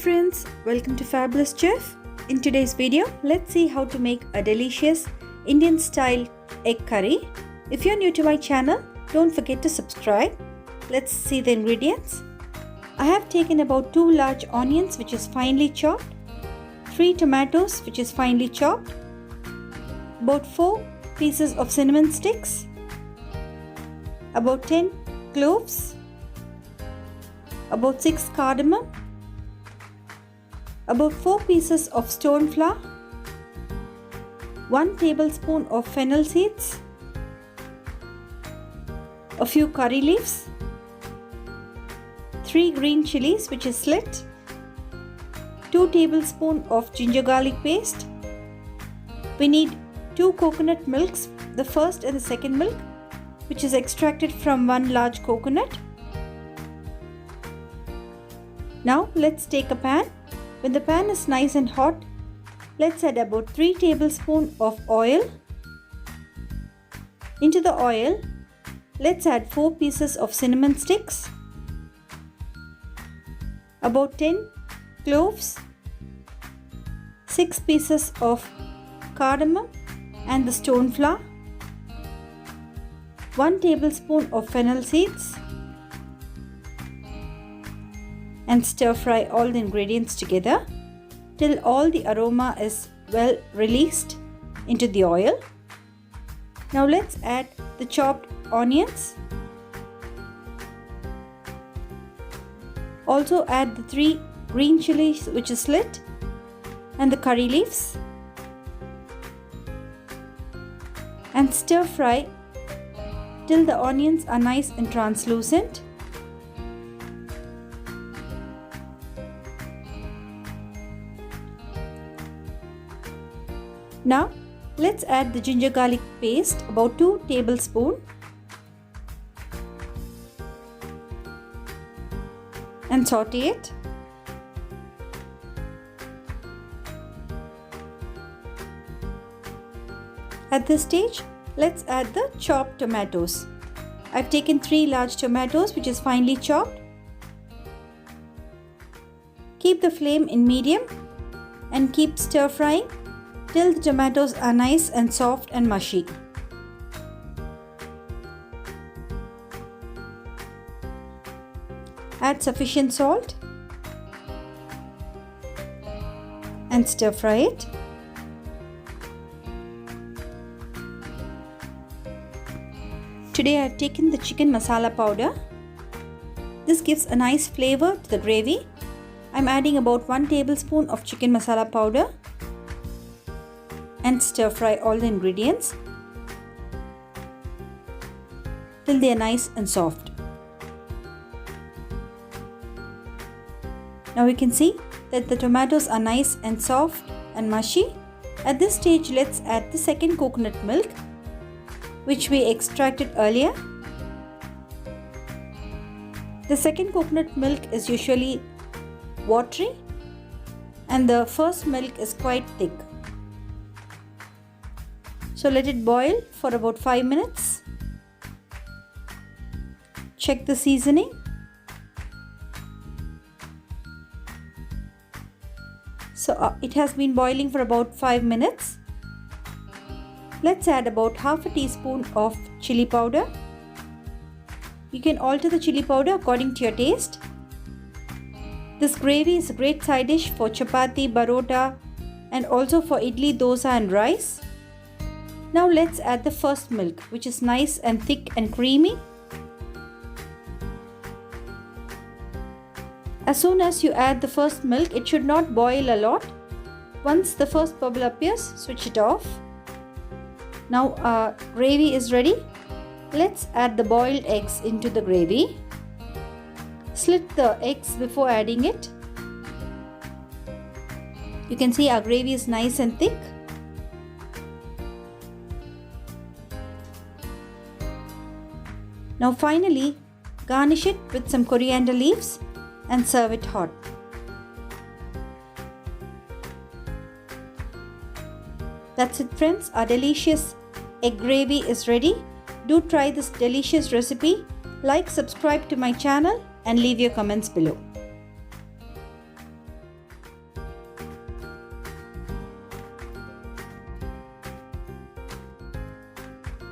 friends, welcome to Fabulous Chef. In today's video, let's see how to make a delicious Indian style egg curry. If you're new to my channel, don't forget to subscribe. Let's see the ingredients. I have taken about 2 large onions which is finely chopped, 3 tomatoes which is finely chopped, about 4 pieces of cinnamon sticks, about 10 cloves, about 6 cardamom, about 4 pieces of stone flour, 1 tablespoon of fennel seeds, a few curry leaves, 3 green chilies which is slit, 2 tablespoons of ginger garlic paste. We need 2 coconut milks, the first and the second milk, which is extracted from 1 large coconut. Now let's take a pan. When the pan is nice and hot, let's add about 3 tablespoons of oil. Into the oil, let's add 4 pieces of cinnamon sticks, about 10 cloves, 6 pieces of cardamom and the stone flour, 1 tablespoon of fennel seeds, and stir fry all the ingredients together till all the aroma is well released into the oil. Now let's add the chopped onions. Also add the 3 green chilies which is slit and the curry leaves, and stir fry till the onions are nice and translucent. Now let's add the ginger garlic paste, about 2 tablespoons, and saute it. At this stage, let's add the chopped tomatoes. I've taken 3 large tomatoes which is finely chopped. Keep the flame in medium and keep stir frying till the tomatoes are nice and soft and mushy. Add sufficient salt and stir fry it. Today I have taken the chicken masala powder. This gives a nice flavor to the gravy. I am adding about 1 tablespoon of chicken masala powder and stir fry all the ingredients till they are nice and soft. Now you can see that the tomatoes are nice and soft and mushy. At this stage, let's add the second coconut milk which we extracted earlier. The second coconut milk is usually watery and the first milk is quite thick. So let it boil for about 5 minutes. Check the seasoning. So it has been boiling for about 5 minutes. Let's add about half a teaspoon of chili powder. You can alter the chili powder according to your taste. This gravy is a great side dish for chapati, parota, and also for idli, dosa and rice. Now let's add the first milk, which is nice and thick and creamy. As soon as you add the first milk, it should not boil a lot. Once the first bubble appears, switch it off. Now our gravy is ready. Let's add the boiled eggs into the gravy. Slit the eggs before adding it. You can see our gravy is nice and thick. Now finally, garnish it with some coriander leaves and serve it hot. That's it friends, our delicious egg gravy is ready. Do try this delicious recipe. Like, subscribe to my channel and leave your comments below.